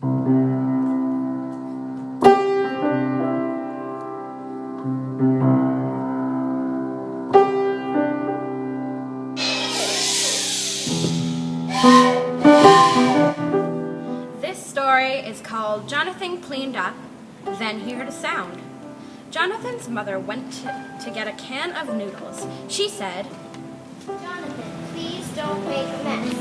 This story is called Jonathan Cleaned Up, Then He Heard a Sound. Jonathan's mother went to get a can of noodles. She said, "Jonathan, please don't make a mess."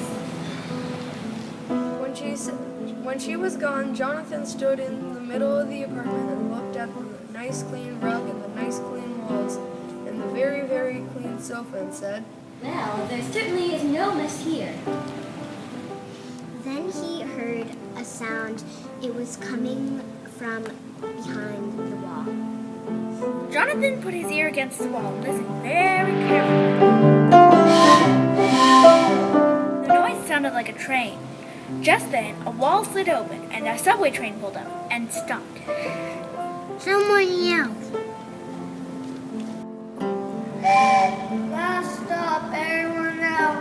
When she was gone, Jonathan stood in the middle of the apartment and looked at the nice clean rug and the nice clean walls and the very, very clean sofa and said, "Well, there certainly is no mess here." Then he heard a sound. It was coming from behind the wall. Jonathan put his ear against the wall and listened very carefully. The noise sounded like a train. Just then, a wall slid open and a subway train pulled up and stopped. Someone yelled, "Last stop, everyone out."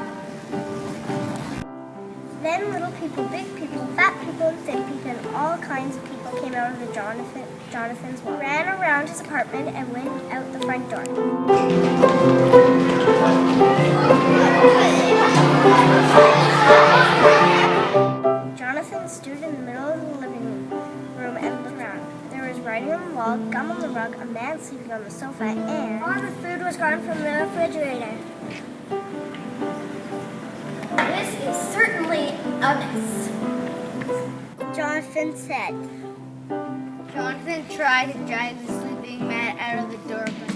Then little people, big people, fat people, and thin people, and all kinds of people came out of the Jonathan's wall, ran around his apartment, and went out the front door. Jonathan stood in the middle of the living room and looked around. There was writing on the wall, gum on the rug, a man sleeping on the sofa, and all the food was gone from the refrigerator. This is certainly a mess. Jonathan said. Jonathan tried to drag the sleeping man out of the door, but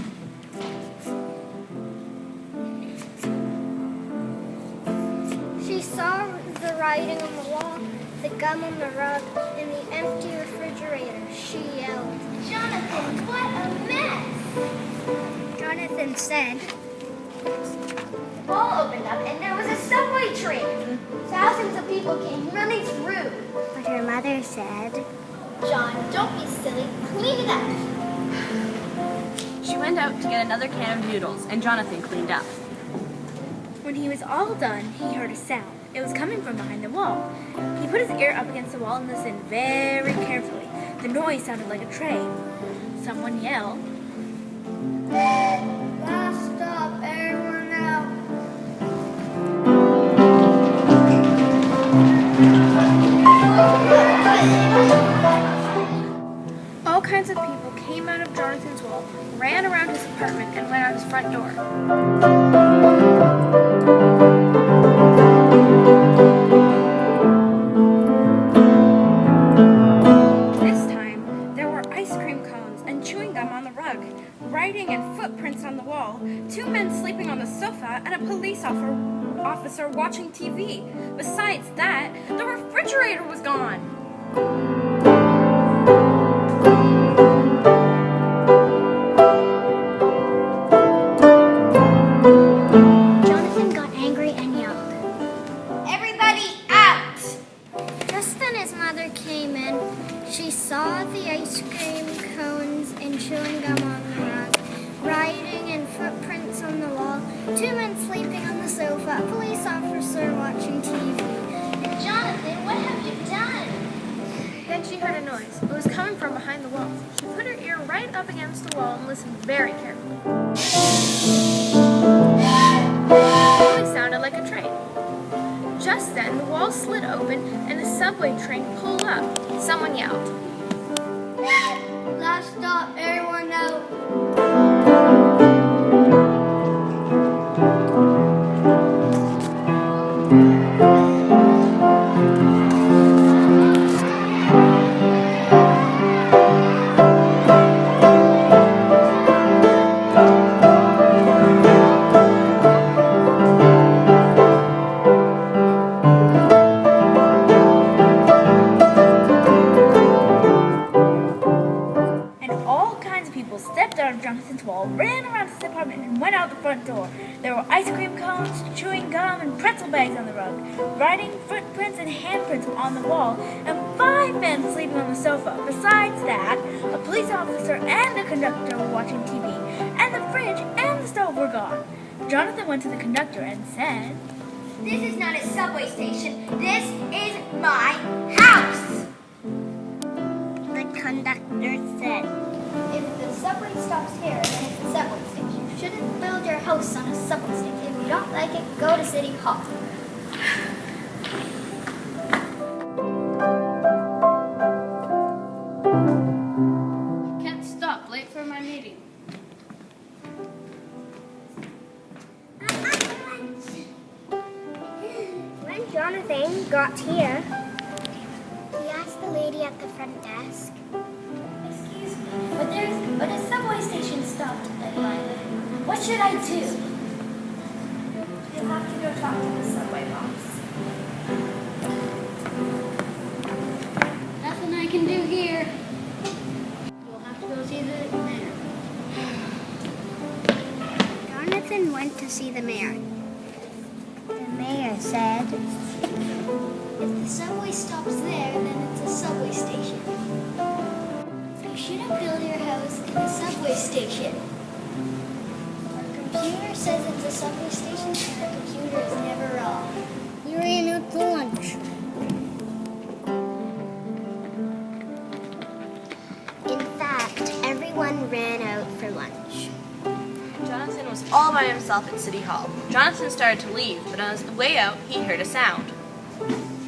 She saw the writing on the wall, the gum on the rug, and the empty refrigerator. She yelled, Jonathan, what a mess! Jonathan said, The wall opened up and there was a subway train. Thousands of people came running through. but her mother said, John, don't be silly. Clean it up. She went out to get another can of noodles, and Jonathan cleaned up. When he was all done, he heard a sound. It was coming from behind the wall. He put his ear up against the wall and listened very carefully. The noise sounded like a train. Someone yelled, Last stop, everyone out. all kinds of people came out of Jonathan's wall, ran around his apartment, and went out his front door. This time, there were ice cream cones and chewing gum on the rug, writing and footprints on the wall, 2 men sleeping on the sofa, and a police officer watching TV. Besides that, the refrigerator was gone. Jonathan got angry and yelled. Everybody out! Just then his mother came in. She saw the ice cream cones and chewing gum on the rug, writing and footprints on the wall, 2 men sleeping on the sofa, a police officer watching TV. Jonathan, what have you done? Then she heard a noise. It was coming from behind the wall. She put her ear right up against the wall and listened very carefully. The noise sounded like a train. Just then, the wall slid open and a subway train pulled up. Someone yelled, Last stop, everyone out. and all kinds of people stepped out of Jonathan's wall, ran around his apartment, and went out the front door. There were ice cream cones, chewing gum, and pretzel bags on the rug, writing, footprints, and handprints on the wall, and 5 men sleeping on the sofa. Besides that, a police officer and a conductor were watching TV, and the fridge and the stove were gone. Jonathan went to the conductor and said, This is not a subway station. This is my house. conductor said. If the subway stops here, then it's a subway station. You shouldn't build your house on a subway station. If you don't like it, go to City Hall. Can't stop, late for my meeting. When Jonathan got here, he asked the lady at the front desk. Excuse me, but a subway station stopped at my lane. What should I do? You'll have to go talk to the subway boss. Nothing I can do here. You'll have to go see the mayor. Jonathan went to see the mayor. The mayor said, If the subway stops there, then it's a subway station. You shouldn't build your house in a subway station. Our computer says it's a subway station, and our computer is never wrong. "We ran out to lunch." In fact, everyone ran out for lunch. Jonathan was all by himself at City Hall. Jonathan started to leave, but on his way out, he heard a sound.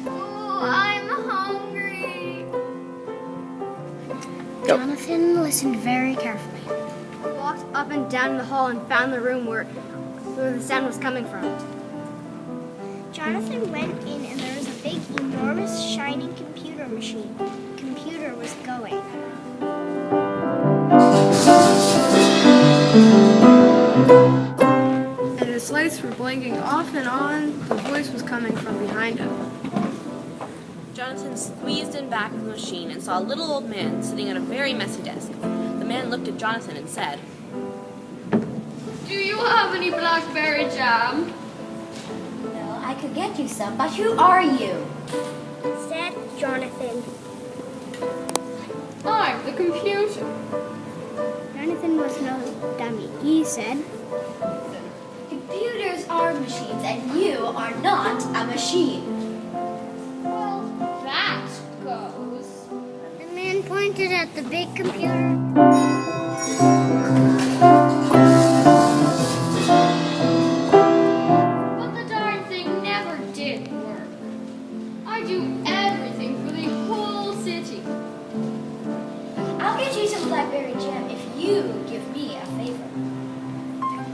Oh, I'm hungry. Jonathan listened very carefully. He walked up and down the hall and found the room where the sound was coming from. Jonathan went in and there was a big, enormous, shining computer machine. The computer was going. And its lights were blinking off and on. The voice was coming from behind him. Jonathan squeezed in back of the machine and saw a little old man sitting at a very messy desk. The man looked at Jonathan and said, Do you have any Blackberry Jam? No, I could get you some, but who are you? Said Jonathan. I'm the computer. Jonathan was no dummy. He said, Computers are machines, and you are not a machine. Well, that goes. the man pointed at the big computer. But the darn thing never did work. I do everything for the whole city. I'll get you some Blackberry Jam if you give me a favor.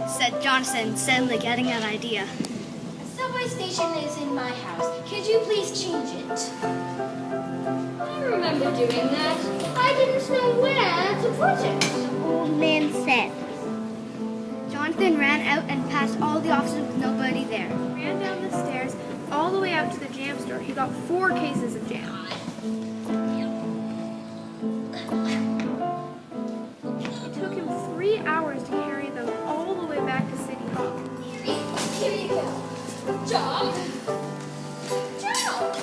Said Jonathan, suddenly getting an idea. A subway station is in my house. Could you please change it? I remember doing that. I didn't know where to put it. The old man said. Jonathan ran out and passed all the offices with nobody there. Ran down the stairs all the way out to the jam store. He got 4 cases of jam. It took him 3 hours to carry them all the way back to City Hall. Here you go. Jump! Jump!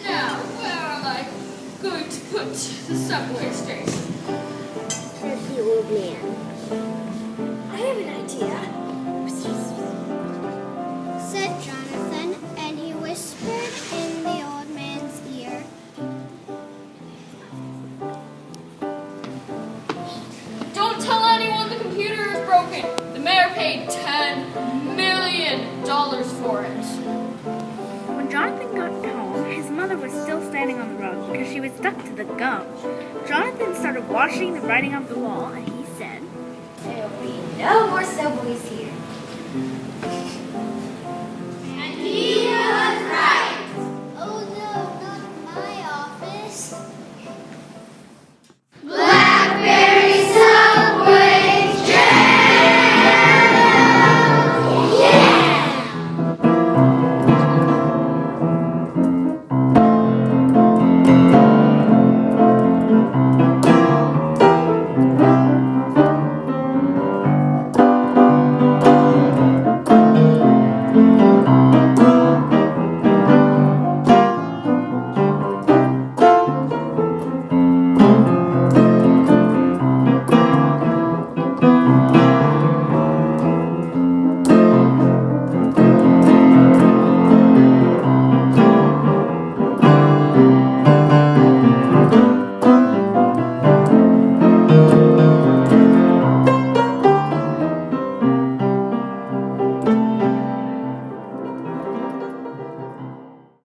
Now, where am I going to put the subway station? Said the old man. I have an idea. Said Jonathan, and he whispered in the old man's ear. Don't tell anyone the computer is broken. The mayor paid $10 million for it. When Jonathan got home, his mother was still standing on the rug because she was stuck to the gum. Jonathan started washing the writing off the wall, and he said, There'll be no more subways here. And he